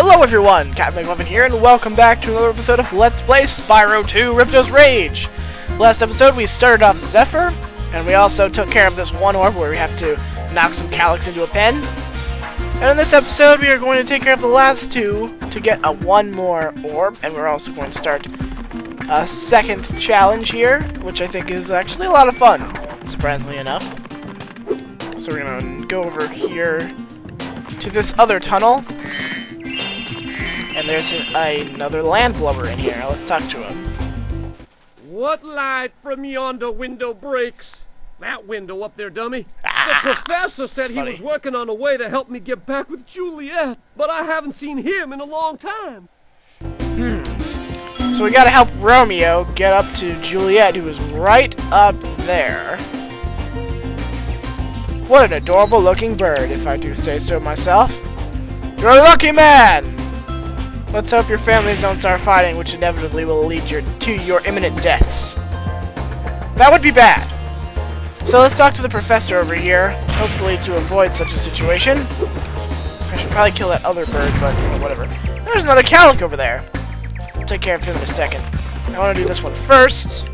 Hello everyone, Capn McMuffin here, and welcome back to another episode of Let's Play Spyro 2 Ripto's Rage. Last episode we started off Zephyr, and we also took care of this one orb where we have to knock some calyx into a pen. And in this episode we are going to take care of the last two to get one more orb, and we're also going to start a second challenge here, which I think is actually a lot of fun, surprisingly enough. So we're going to go over here to this other tunnel. And there's another landlubber in here. Let's talk to him. What light from yonder window breaks? That window up there, dummy. The professor said he was working on a way to help me get back with Juliet, but I haven't seen him in a long time. So we gotta help Romeo get up to Juliet, who is right up there. What an adorable looking bird, if I do say so myself. You're a lucky man! Let's hope your families don't start fighting, which inevitably will lead to your imminent deaths. That would be bad. So let's talk to the professor over here, hopefully to avoid such a situation. I should probably kill that other bird, but whatever. There's another calyx over there. I'll take care of him in a second. I want to do this one first.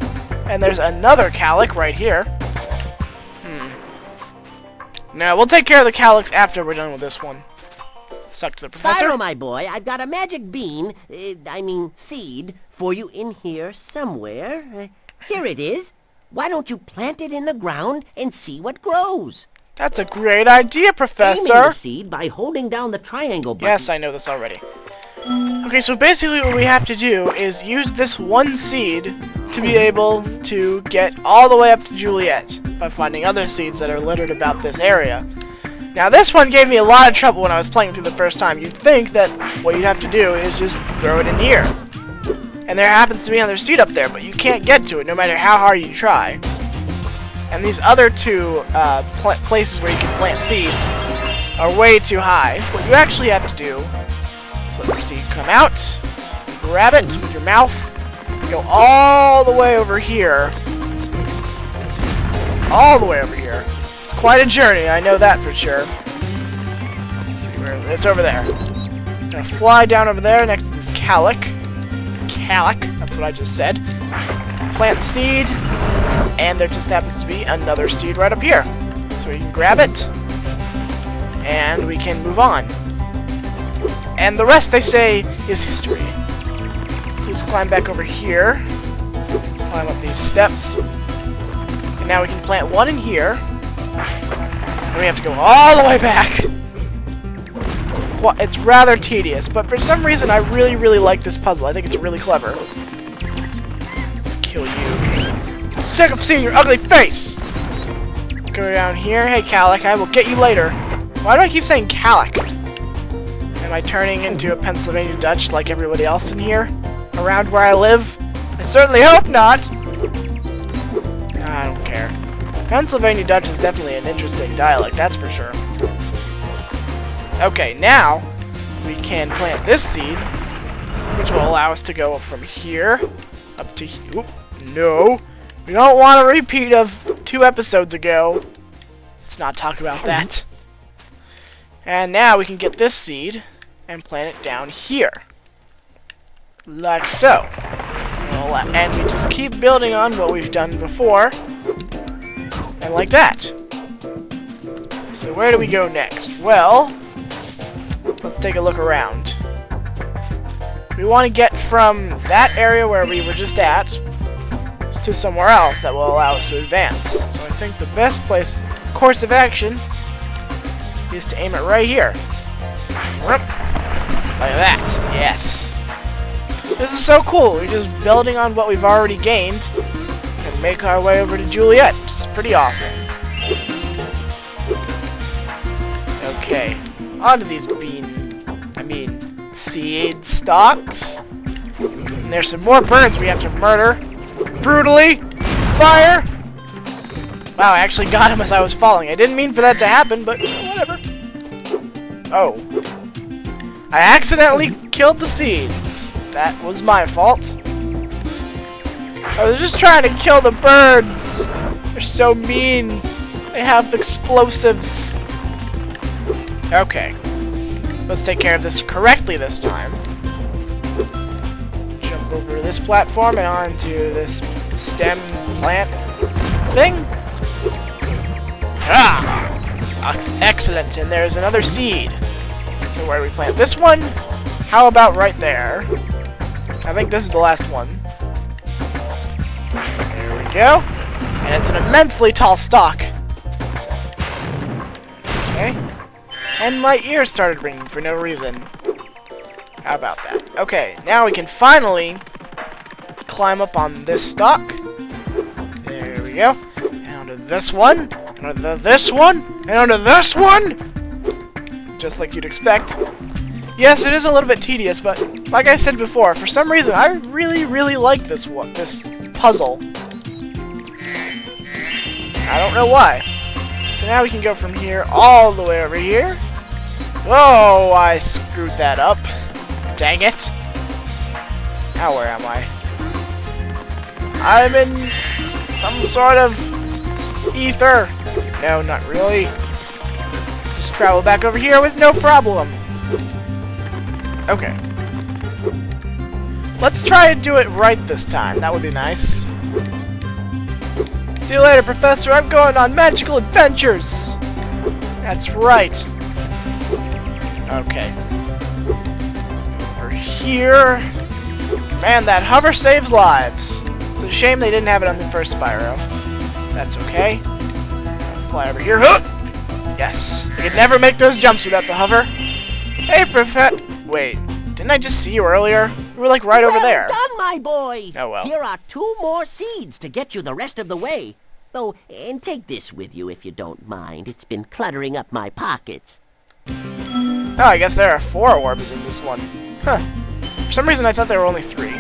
And there's another calyx right here. Now, we'll take care of the calyx after we're done with this one. Talk to the professor. Spyro, my boy, I've got a magic bean, seed, for you in here somewhere. Here it is. Why don't you plant it in the ground and see what grows? That's a great idea, Professor. Aiming the seed by holding down the triangle button. Yes, I know this already. Okay, so basically what we have to do is use this one seed to be able to get all the way up to Juliet by finding other seeds that are littered about this area. Now this one gave me a lot of trouble when I was playing through the first time. You'd think that what you'd have to do is just throw it in here. And there happens to be another seed up there, but you can't get to it no matter how hard you try. And these other two places where you can plant seeds are way too high. What you actually have to do is let the seed come out, grab it with your mouth, go all the way over here. All the way over here. It's quite a journey, I know that for sure. Let's see where it's over there. I'm gonna fly down over there next to this calyx. That's what I just said. Plant the seed, and there just happens to be another seed right up here. So we can grab it, and we can move on. And the rest, they say, is history. So let's climb back over here. Climb up these steps. And now we can plant one in here. And we have to go all the way back. It's rather tedious, but for some reason I really like this puzzle. I think it's really clever. Let's kill you, because I'm sick of seeing your ugly face! Go down here. Hey, calyx, I will get you later. Why do I keep saying calyx? Am I turning into a Pennsylvania Dutch like everybody else in here? Around where I live? I certainly hope not! I don't care. Pennsylvania Dutch is definitely an interesting dialect, that's for sure. Okay, now we can plant this seed, which will allow us to go from here up to here. No, we don't want a repeat of 2 episodes ago. Let's not talk about that. And now we can get this seed and plant it down here. Like so. And we just keep building on what we've done before. And like that. So where do we go next? Well, let's take a look around. We want to get from that area where we were just at to somewhere else that will allow us to advance. So I think the best course of action is to aim it right here. Like that. Yes. This is so cool. We're just building on what we've already gained and make our way over to Juliet, which is pretty awesome. Okay. Onto these seed stalks. And there's some more birds we have to murder. Brutally. Fire. Wow, I actually got him as I was falling. I didn't mean for that to happen, but whatever. Oh. I accidentally killed the seeds. That was my fault. I was just trying to kill the birds. They're so mean. They have explosives. Okay. Let's take care of this correctly this time. Jump over this platform and onto this stem plant thing. Ah! Excellent, and there's another seed. So where do we plant this one? How about right there? I think this is the last one. There we go. And it's an immensely tall stalk. Okay. And my ears started ringing for no reason. How about that? Okay, now we can finally climb up on this stalk. There we go. And onto this one. And onto this one. And onto this one! Just like you'd expect. Yes, it is a little bit tedious, but like I said before, for some reason I really, really like this puzzle. I don't know why. So now we can go from here all the way over here. Whoa, I screwed that up. Dang it. Now where am I? I'm in some sort of ether. No, not really. Just travel back over here with no problem. Okay. Let's try and do it right this time. That would be nice. See you later, Professor. I'm going on magical adventures. That's right. Okay. Over here. Man, that hover saves lives. It's a shame they didn't have it on the first Spyro. That's okay. I'll fly over here. Yes. I could never make those jumps without the hover. Hey, Professor. Wait. Didn't I just see you earlier? You were like right over there. Well done, my boy. Oh well. Here are 2 more seeds to get you the rest of the way. Oh, and take this with you if you don't mind. It's been cluttering up my pockets. Oh, I guess there are 4 orbs in this one. Huh. For some reason I thought there were only 3.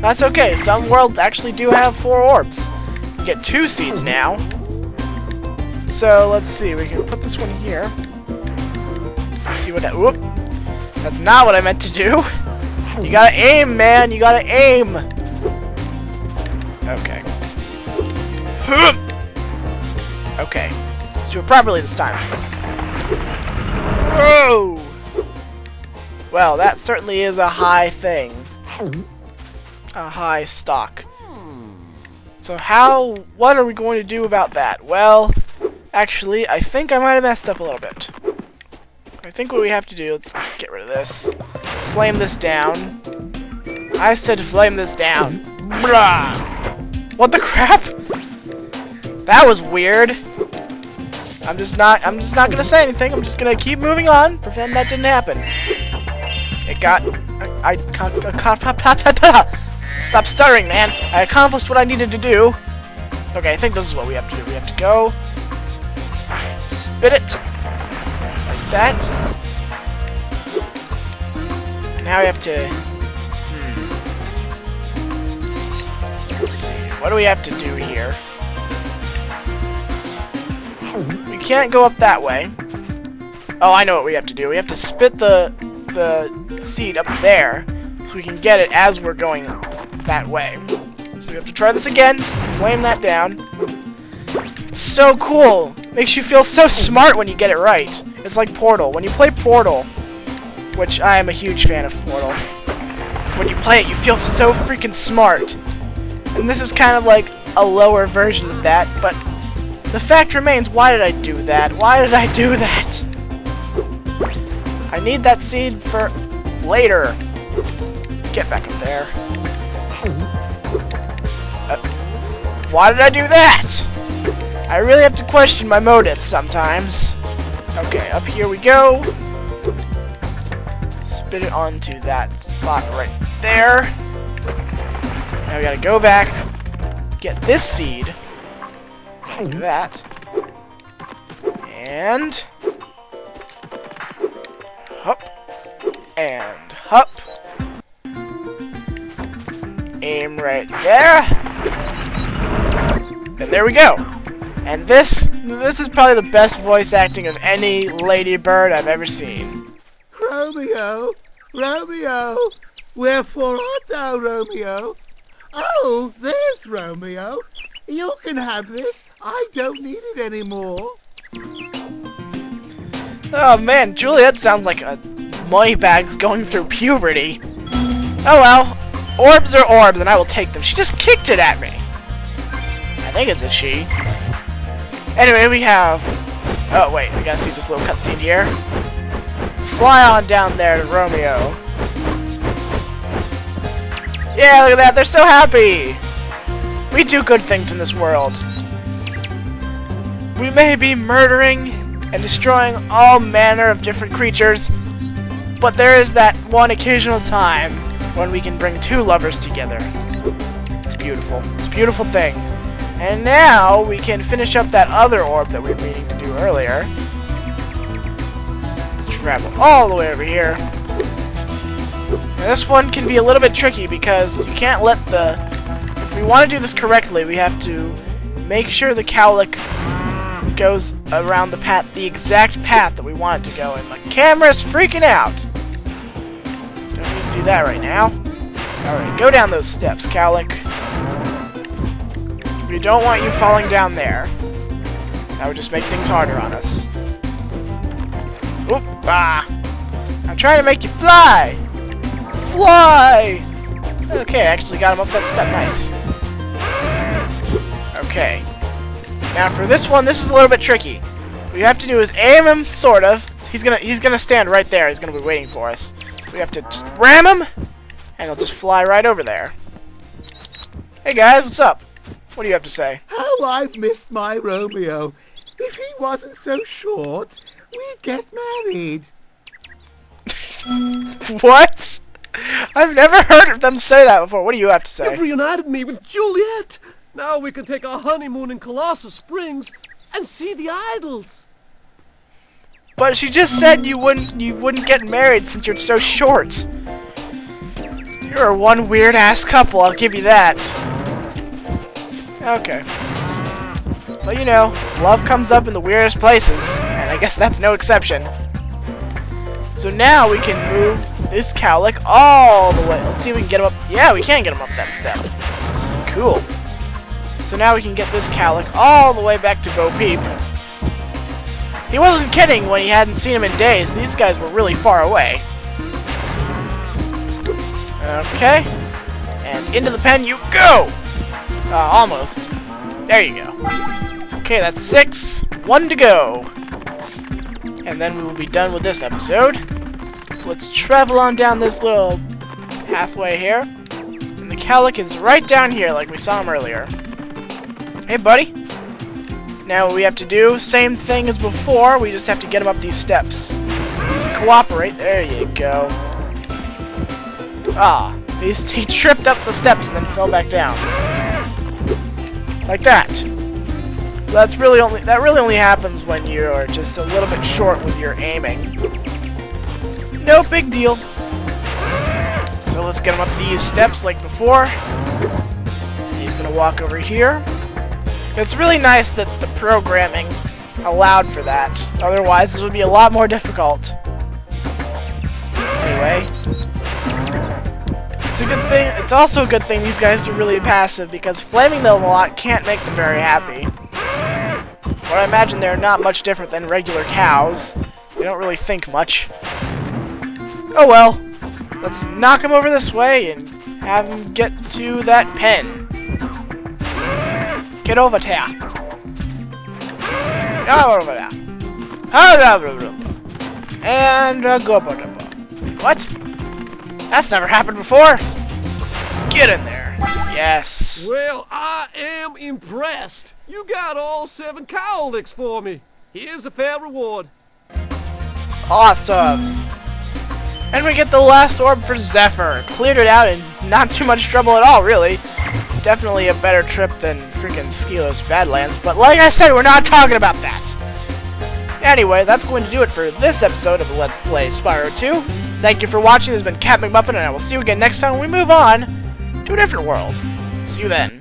That's okay. Some worlds actually do have 4 orbs. You get 2 seeds now. So let's see. We can put this one here. Let's see what that. Whoop. That's not what I meant to do. You gotta aim, man. You gotta aim. Okay. Okay. Let's do it properly this time. Whoa! Well, that certainly is a high thing. A high stock. So what are we going to do about that? Well, actually, I think I might have messed up a little bit. I think what we have to do, let's get rid of this. Flame this down. I said flame this down. Blah! What the crap? That was weird. I'm just not gonna say anything. I'm just gonna keep moving on. Pretend that didn't happen. It got stop stuttering, man. I accomplished what I needed to do. Okay, I think this is what we have to do. We have to go spit it. That. Now we have to. Let's see. What do we have to do here? We can't go up that way. Oh, I know what we have to do. We have to spit the seed up there so we can get it as we're going that way. So we have to try this again. Flame that down. It's so cool. Makes you feel so smart when you get it right. It's like Portal. When you play Portal, which I am a huge fan of Portal, when you play it, you feel so freaking smart. And this is kind of like a lower version of that, but the fact remains, why did I do that? Why did I do that? I need that seed for later. Get back up there. Why did I do that? I really have to question my motives sometimes. Okay, up here we go. Spit it onto that spot right there. Now we gotta go back, get this seed, do that, and hop, and hop. Aim right there. And there we go. And this is probably the best voice acting of any ladybird I've ever seen. Romeo, Romeo, wherefore art thou, Romeo? Oh, there's Romeo. You can have this. I don't need it anymore. Oh man, Juliet sounds like a Moneybags going through puberty. Oh well. Orbs are orbs, and I will take them. She just kicked it at me. I think it's a she. Anyway, we have... Oh, wait. We gotta see this little cutscene here. Fly on down there to Romeo. Yeah, look at that. They're so happy. We do good things in this world. We may be murdering and destroying all manner of different creatures, but there is that one occasional time when we can bring two lovers together. It's beautiful. It's a beautiful thing. And now we can finish up that other orb that we were meaning to do earlier. Let's travel all the way over here. And this one can be a little bit tricky because you can't let the... If we want to do this correctly, we have to make sure the cowlick goes around the path, the exact path that we want it to go in. My camera's freaking out. Don't need to do that right now. Alright, go down those steps, cowlick. We don't want you falling down there. That would just make things harder on us. Oop! Ah! I'm trying to make you fly! Fly! Okay, I actually got him up that step. Nice. Okay. Now for this one, this is a little bit tricky. What you have to do is aim him, sort of. He's gonna stand right there. He's gonna be waiting for us. So we have to just ram him, and he'll just fly right over there. Hey guys, what's up? What do you have to say? How I've missed my Romeo. If he wasn't so short, we'd get married. What? I've never heard of them say that before. What do you have to say? You've reunited me with Juliet. Now we can take our honeymoon in Colossus Springs and see the idols. But she just said you wouldn't get married since you're so short. You're one weird-ass couple, I'll give you that. Okay. But you know, love comes up in the weirdest places, and I guess that's no exception. So now we can move this cowlick all the way. Let's see if we can get him up. Yeah, we can get him up that step. Cool. So now we can get this cowlick all the way back to Bo Peep. He wasn't kidding when he hadn't seen him in days. These guys were really far away. Okay. And into the pen you go! Almost. There you go. Okay, that's 6. 1 to go. And then we will be done with this episode. So let's travel on down this little halfway here. And the cowlick is right down here like we saw him earlier. Hey, buddy. Now what we have to do, same thing as before, we just have to get him up these steps. Cooperate. There you go. Ah, he tripped up the steps and then fell back down. Like that. That really only happens when you're just a little bit short with your aiming. No big deal. So let's get him up these steps like before. He's gonna walk over here. It's really nice that the programming allowed for that. Otherwise, this would be a lot more difficult. Anyway. It's a good thing. It's also a good thing these guys are really passive, because flaming them a lot can't make them very happy. But I imagine they're not much different than regular cows. They don't really think much. Oh well. Let's knock him over this way and have him get to that pen. Get over there. Get over there. And go. What? That's never happened before. Get in there. Yes. Well, I am impressed. You got all 7 cowlicks for me. Here's a fair reward. Awesome. And we get the last orb for Zephyr. Cleared it out and not too much trouble at all, really. Definitely a better trip than freaking Skelos Badlands, but like I said, we're not talking about that. Anyway, that's going to do it for this episode of Let's Play Spyro 2. Thank you for watching. This has been Capn McMuffin, and I will see you again next time when we move on to a different world. See you then.